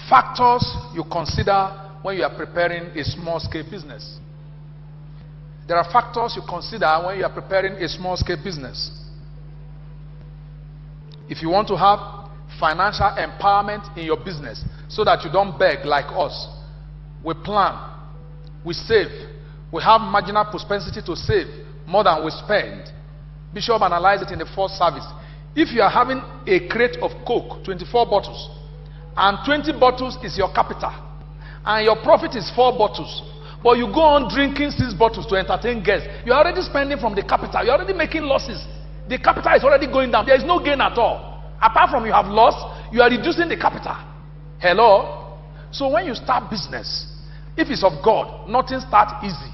Factors you consider when you are preparing a small-scale business. There are factors you consider when you are preparing a small-scale business. If you want to have financial empowerment in your business so that you don't beg like us, we plan, we save, we have marginal propensity to save more than we spend. Bishop analyzed it in the first service. If you are having a crate of Coke, 24 bottles, and 20 bottles is your capital, and your profit is 4 bottles, but you go on drinking 6 bottles to entertain guests, you are already spending from the capital. You are already making losses. The capital is already going down. There is no gain at all. Apart from you have lost, you are reducing the capital. Hello? So when you start business, if it's of God, nothing starts easy.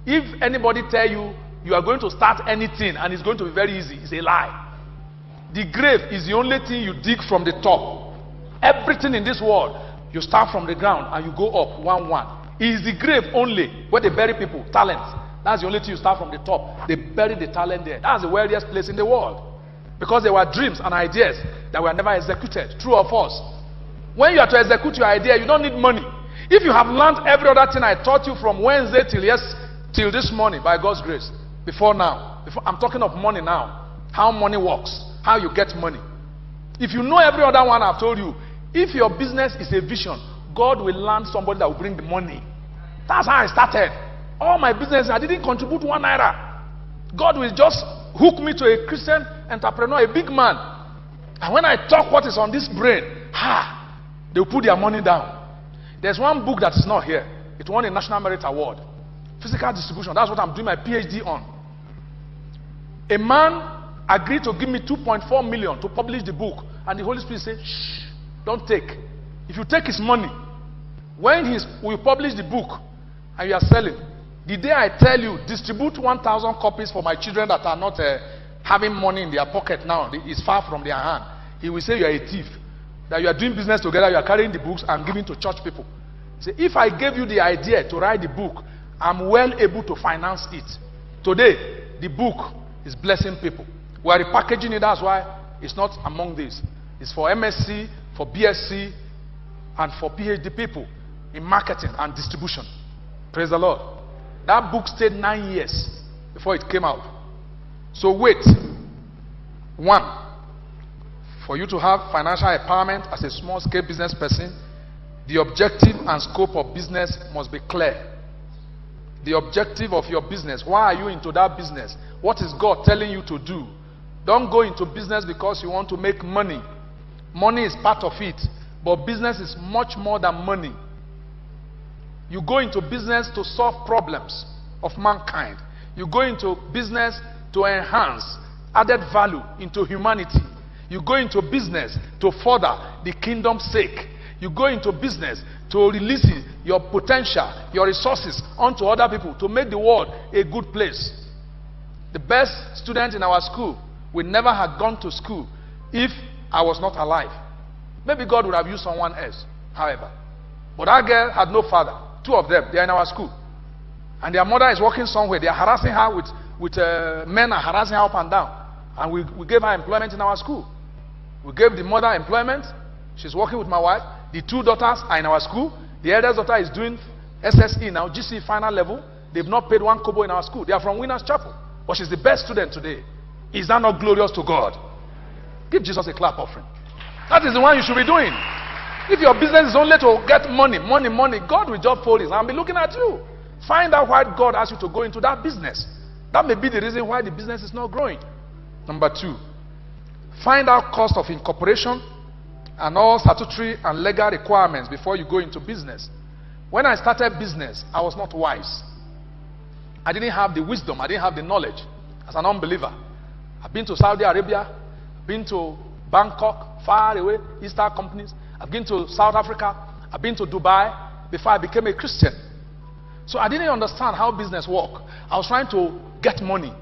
If anybody tell you you are going to start anything and it's going to be very easy, it's a lie. The grave is the only thing you dig from the top. Everything in this world, you start from the ground and you go up one. It is the grave only where they bury people, talents. That's the only thing you start from the top. They bury the talent there. That's the wealthiest place in the world. Because there were dreams and ideas that were never executed. True or false? When you are to execute your idea, you don't need money. If you have learned every other thing I taught you from Wednesday till this morning, by God's grace, before now, I'm talking of money now, how money works, how you get money. If you know every other one I've told you, if your business is a vision, God will land somebody that will bring the money. That's how I started. All my business, I didn't contribute 1 naira. God will just hook me to a Christian entrepreneur, a big man. And when I talk what is on this brain, they'll put their money down. There's one book that is not here. It won a National Merit Award. Physical distribution. That's what I'm doing my PhD on. A man agreed to give me 2.4 million to publish the book. And the Holy Spirit said, shh, don't take. If you take his money, when we publish the book and you are selling, the day I tell you, distribute 1,000 copies for my children that are not having money in their pocket now, it's far from their hand, he will say you are a thief. That you are doing business together, you are carrying the books and giving to church people. Say, if I gave you the idea to write the book, I'm well able to finance it. Today, the book is blessing people. We are repackaging it, that's why it's not among these. It's for MSc, for BSc, and for PhD people in marketing and distribution. Praise the Lord. That book stayed 9 years before it came out. So wait. 1, for you to have financial empowerment as a small-scale business person, the objective and scope of business must be clear. The objective of your business. Why are you into that business? What is God telling you to do? Don't go into business because you want to make money. Money is part of it, but business is much more than money. You go into business to solve problems of mankind. You go into business to enhance added value into humanity. You go into business to further the kingdom's sake. You go into business to release your potential, your resources onto other people to make the world a good place. The best student in our school would never have gone to school if I was not alive. Maybe God would have used someone else, however. But that girl had no father. 2 of them, they are in our school. And their mother is working somewhere. They are harassing her with men are harassing her up and down. And we gave her employment in our school. We gave the mother employment. She's working with my wife. The 2 daughters are in our school. The eldest daughter is doing SSE now, GC final level. They've not paid 1 kobo in our school. They are from Winners Chapel. But she's the best student today. Is that not glorious to God? Give Jesus a clap offering. That is the one you should be doing. If your business is only to get money, God will just fold his hand and be looking at you. Find out why God asked you to go into that business. That may be the reason why the business is not growing. Number 2, find out cost of incorporation and all statutory and legal requirements before you go into business. When I started business, I was not wise. I didn't have the wisdom, I didn't have the knowledge as an unbeliever. I've been to Saudi Arabia, I've been to Bangkok, far away, Eastern companies. I've been to South Africa, I've been to Dubai before I became a Christian. So I didn't understand how business works. I was trying to get money,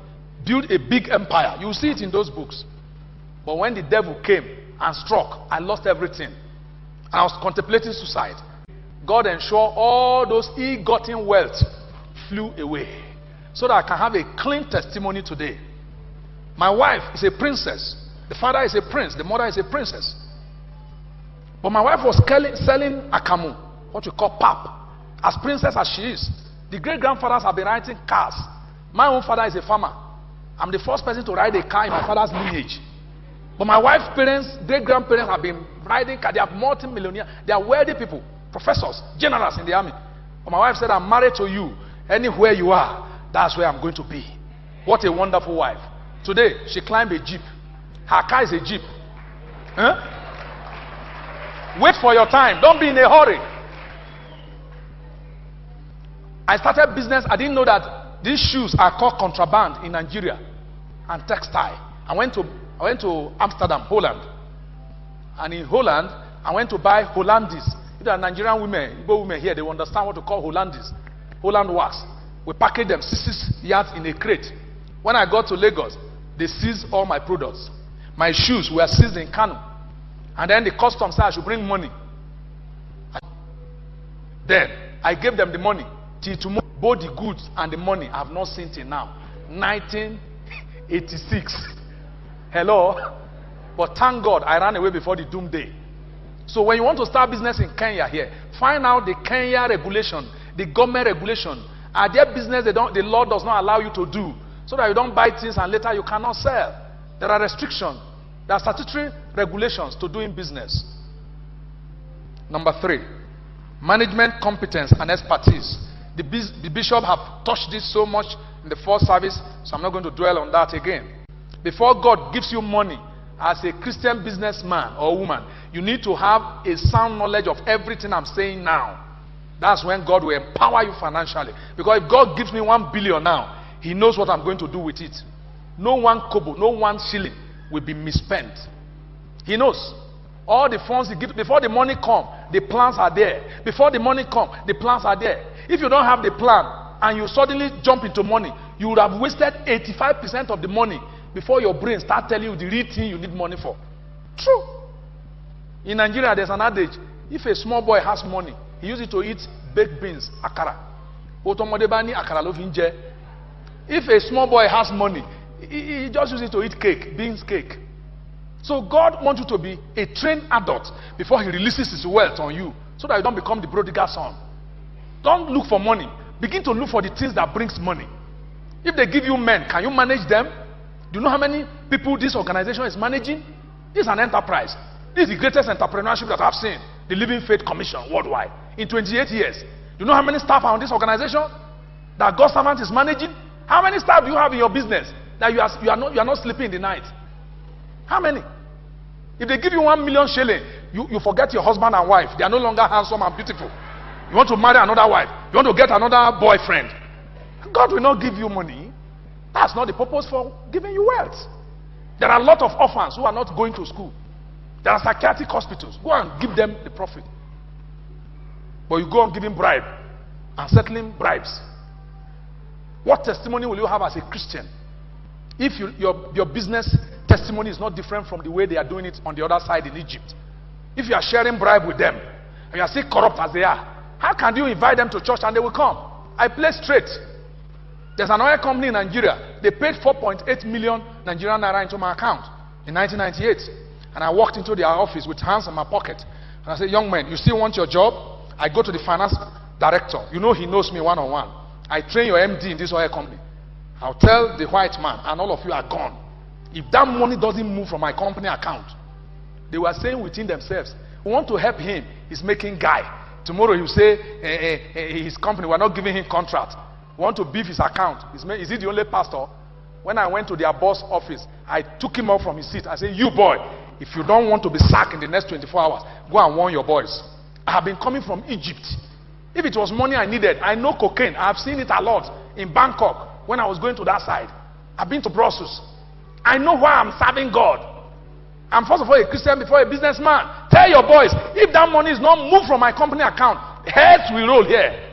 build a big empire. You see it in those books. But when the devil came and struck, I lost everything. And I was contemplating suicide. God ensured all those ill-gotten wealth flew away so that I can have a clean testimony today. My wife is a princess. The father is a prince. The mother is a princess. But my wife was selling akamu, what we call pap, as princess as she is. The great-grandfathers have been riding cars. My own father is a farmer. I'm the first person to ride a car in my father's lineage. But my wife's parents, great-grandparents have been riding cars. They are multi-millionaires. They are wealthy people, professors, generals in the army. But my wife said, I'm married to you. Anywhere you are, that's where I'm going to be. What a wonderful wife. Today, she climbed a jeep. Her car is a jeep. Huh? Wait for your time. Don't be in a hurry. I started business. I didn't know that these shoes are called contraband in Nigeria and textile. I went to Amsterdam, Holland. And in Holland, I went to buy Hollandis. If there are Nigerian women, Igbo women here, they will understand what to call Hollandis. Holland wax. We package them 6 yards in a crate. When I got to Lagos, they seized all my products. My shoes were seized in Kano. And then the customs said I should bring money. Then I gave them the money. Till tomorrow, both the goods and the money I have not seen till now. 1986. Hello? But thank God I ran away before the doomsday. So when you want to start business in Kenya here, find out the Kenya regulation, the government regulation. Are there business the law does not allow you to do, so that you don't buy things and later you cannot sell? There are restrictions. There are statutory regulations to doing business. Number 3, management competence and expertise. The bishop have touched this so much in the first service, so I'm not going to dwell on that again. Before God gives you money, as a Christian businessman or woman, you need to have a sound knowledge of everything I'm saying now. That's when God will empower you financially. Because if God gives me 1 billion now, He knows what I'm going to do with it. No one kobo, no one shilling will be misspent. He knows. All the funds He gives, before the money comes, the plans are there. Before the money comes, the plans are there. If you don't have the plan and you suddenly jump into money, you would have wasted 85% of the money before your brain starts telling you the real thing you need money for. True. In Nigeria, there's an adage: if a small boy has money, he uses it to eat baked beans, akara. If a small boy has money, he just uses it to eat cake, beans cake. So God wants you to be a trained adult before He releases His wealth on you, so that you don't become the prodigal son. Don't look for money. Begin to look for the things that brings money. If they give you men, can you manage them? Do you know how many people this organization is managing? This is an enterprise. This is the greatest entrepreneurship that I've seen. The Living Faith Commission worldwide. In 28 years. Do you know how many staff are on this organization that God's servant is managing? How many staff do you have in your business that you are not sleeping in the night? How many? If they give you 1 million shilling, you forget your husband and wife. They are no longer handsome and beautiful. You want to marry another wife. You want to get another boyfriend. God will not give you money. That's not the purpose for giving you wealth. There are a lot of orphans who are not going to school. There are psychiatric hospitals. Go and give them the profit. But you go on giving bribe and settling bribes. What testimony will you have as a Christian if your business testimony is not different from the way they are doing it on the other side in Egypt? If you are sharing bribe with them and you are still corrupt as they are, how can you invite them to church and they will come? I play straight. There's an oil company in Nigeria. They paid 4.8 million Nigerian naira into my account in 1998. And I walked into their office with hands in my pocket. And I said, young man, you still want your job? I go to the finance director. You know he knows me one-on-one. I train your MD in this oil company. I'll tell the white man, and all of you are gone. If that money doesn't move from my company account, they were saying within themselves, we want to help him. He's making guy. Tomorrow he'll say his company, we're not giving him contract. We want to beef his account. Is he the only pastor? When I went to their boss office, I took him up from his seat. I said, you boy, if you don't want to be sacked in the next 24 hours, go and warn your boys. I have been coming from Egypt. If it was money I needed, I know cocaine. I have seen it a lot in Bangkok when I was going to that side. I've been to Brussels. I know why I'm serving God. I'm first of all a Christian before a businessman. Tell your boys, if that money is not moved from my company account, heads will roll here.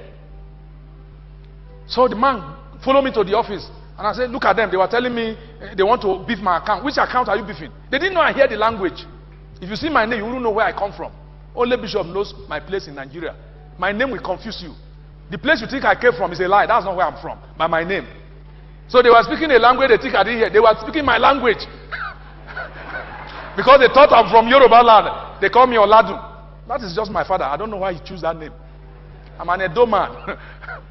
So the man followed me to the office. And I said, look at them. They were telling me they want to beef my account. Which account are you beefing? They didn't know I hear the language. If you see my name, you wouldn't know where I come from. Only Bishop knows my place in Nigeria. My name will confuse you. The place you think I came from is a lie. That's not where I'm from. By my name. So they were speaking a language they think I didn't hear. They were speaking my language. Because they thought I'm from Yoruba land. They call me Oladun. That is just my father. I don't know why he chose that name. I'm an Edo man.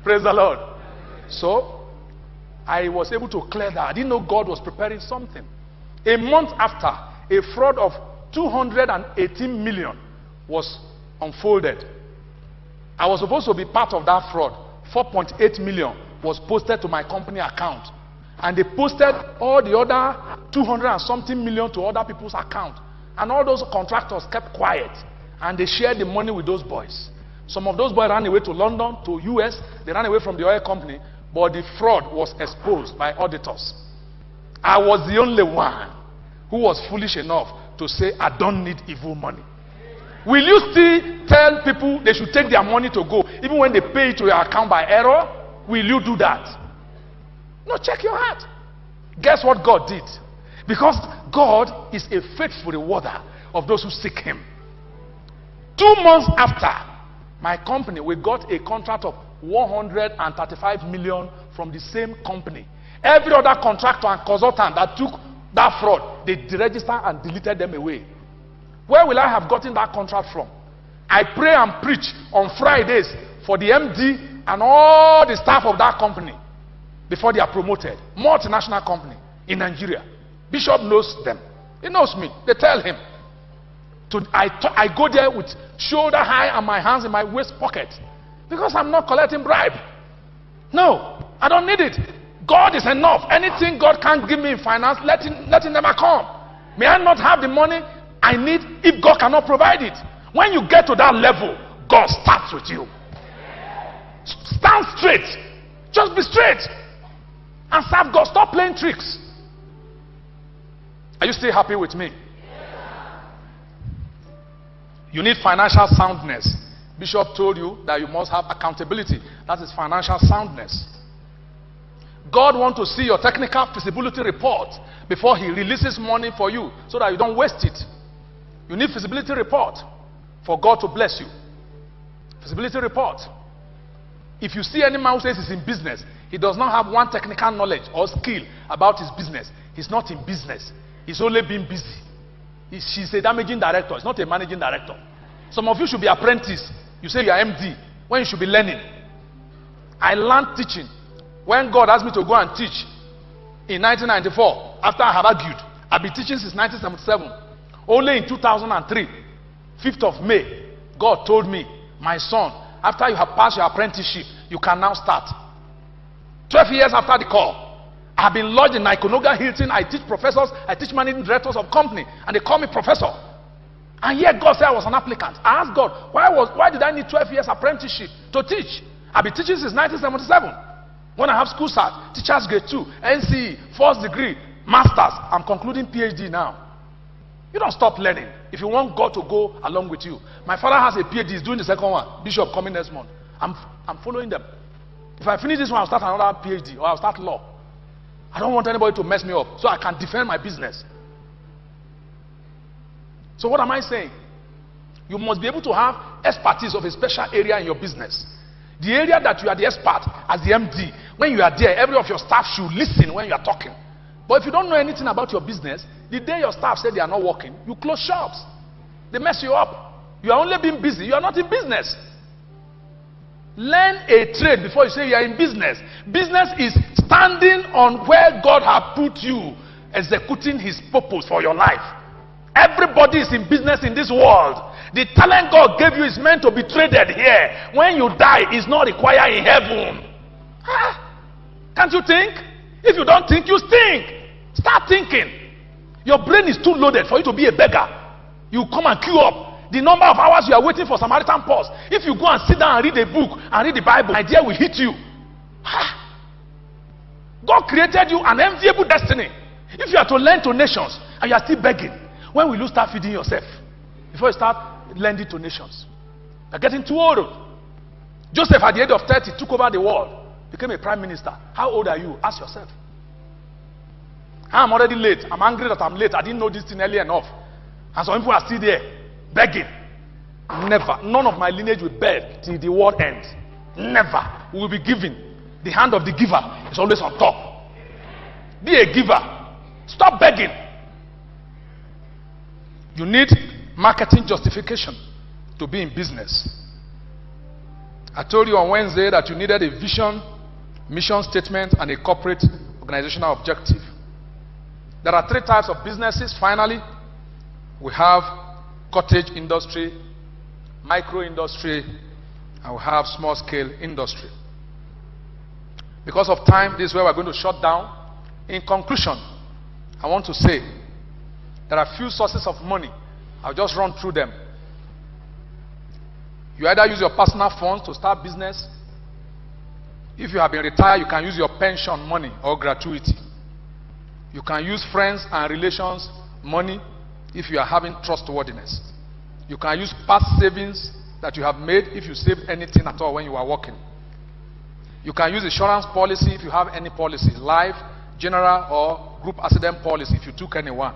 Praise the Lord. So, I was able to clear that. I didn't know God was preparing something. A month after, a fraud of 218 million was unfolded. I was supposed to be part of that fraud. 4.8 million was posted to my company account. And they posted all the other 200 and something million to other people's account. And all those contractors kept quiet. And they shared the money with those boys. Some of those boys ran away to London, to US. They ran away from the oil company. But the fraud was exposed by auditors. I was the only one who was foolish enough to say, I don't need evil money. Will you still tell people they should take their money to go, even when they pay it to your account by error? Will you do that? No, check your heart. Guess what God did? Because God is a faithful rewarder of those who seek Him. 2 months after, my company, we got a contract of 135 million from the same company. Every other contractor and consultant that took that fraud, they deregistered and deleted them away. Where will I have gotten that contract from? I pray and preach on Fridays for the MD and all the staff of that company before they are promoted. Multinational company in Nigeria. Bishop knows them. He knows me. They tell him. I go there with shoulder high and my hands in my waist pocket. Because I'm not collecting bribe. No, I don't need it. God is enough. Anything God can't give me in finance, let it never come. May I not have the money I need if God cannot provide it. When you get to that level, God starts with you. Stand straight. Just be straight. And serve God. Stop playing tricks. Are you still happy with me? You need financial soundness. Bishop told you that you must have accountability. That is financial soundness. God wants to see your technical feasibility report before He releases money for you so that you don't waste it. You need feasibility report for God to bless you. Feasibility report. If you see any man who says he's in business, he does not have one technical knowledge or skill about his business. He's not in business. He's only been busy. She's a managing director. He's not a managing director. Some of you should be apprentice. You say you are MD when you should be learning. I learned teaching when God asked me to go and teach in 1994. After I have argued, I've been teaching since 1977. Only in 2003, 5th of May, God told me, my son, after you have passed your apprenticeship, you can now start. 12 years after the call, I have been lodged in Ikonoga Hilton. I teach professors, I teach managing directors of company, and they call me professor. And yet God said I was an applicant. I asked God, why did I need 12 years apprenticeship to teach? I've been teaching since 1977. When I have school cert, teachers grade 2, NCE, first degree, masters. I'm concluding PhD now. You don't stop learning if you want God to go along with you. My father has a PhD, he's doing the second one. Bishop coming next month. I'm following them. If I finish this one, I'll start another PhD or I'll start law. I don't want anybody to mess me up so I can defend my business. So what am I saying? You must be able to have expertise of a special area in your business. The area that you are the expert as the MD, when you are there, every of your staff should listen when you are talking. But if you don't know anything about your business, the day your staff say they are not working, you close shops. They mess you up. You are only being busy. You are not in business. Learn a trade before you say you are in business. Business is standing on where God has put you, executing His purpose for your life. Everybody is in business in this world. The talent God gave you is meant to be traded here. When you die, it's not required in heaven. Can't you think? If you don't think, you stink. Start thinking. Your brain is too loaded for you to be a beggar. You come and queue up. The number of hours you are waiting for Samaritan Pause. If you go and sit down and read a book and read the Bible, idea will hit you. God created you an enviable destiny. If you are to lend to nations and you are still begging, when will you start feeding yourself? Before you start lending to nations. You're getting too old. Joseph at the age of 30 took over the world, became a prime minister. How old are you? Ask yourself. I'm already late. I'm angry that I'm late. I didn't know this thing early enough. And some people are still there, begging. Never. None of my lineage will beg till the world ends. Never. We will be giving. The hand of the giver is always on top. Be a giver. Stop begging. You need marketing justification. to be in business. I told you on Wednesday that you needed a vision, mission statement, and a corporate organizational objective. There are 3 types of businesses. Finally, we have cottage industry, micro industry, and we have small scale industry. Because of time, this is where we're going to shut down. In conclusion, I want to say there are few sources of money. I'll just run through them. You either use your personal funds to start business. If you have been retired, you can use your pension money or gratuity. You can use friends and relations money if you are having trustworthiness. You can use past savings that you have made if you saved anything at all when you are working. You can use insurance policy if you have any policy, life, general or group accident policy if you took anyone.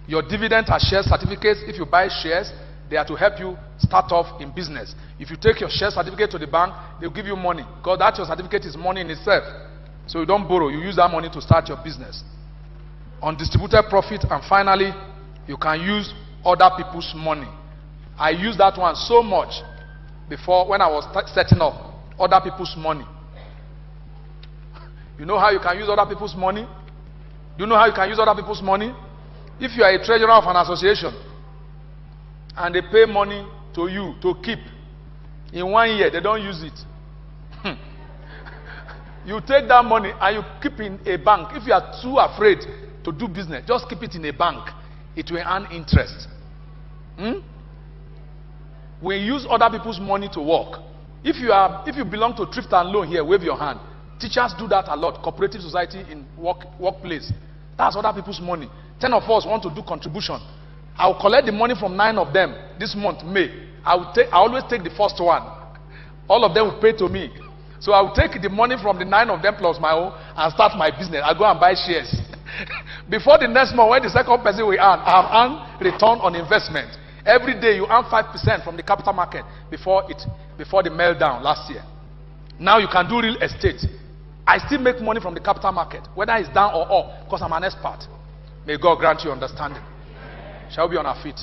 Your dividend and share certificates, if you buy shares, they are to help you start off in business. If you take your share certificate to the bank, they'll give you money because that your certificate is money in itself. So you don't borrow, you use that money to start your business. Undistributed profit, and finally, you can use other people's money. I used that one so much before when I was setting up other people's money. You know how you can use other people's money? Do you know how you can use other people's money? If you are a treasurer of an association and they pay money to you to keep, in 1 year they don't use it. You take that money and you keep in a bank. If you are too afraid to do business, just keep it in a bank. It will earn interest. We use other people's money to work. If you belong to Thrift and Loan here, wave your hand. Teachers do that a lot. Cooperative society in workplace. That's other people's money. 10 of us want to do contribution. I will collect the money from 9 of them this month, May. I always take the first one. All of them will pay to me. So I will take the money from the 9 of them plus my own and start my business. I go and buy shares. Before the next month, when the second person will earn, I have earned return on investment. Every day you earn 5% from the capital market before the meltdown last year. Now you can do real estate. I still make money from the capital market, whether it's down or up, because I'm an expert. May God grant you understanding. Shall we be on our feet?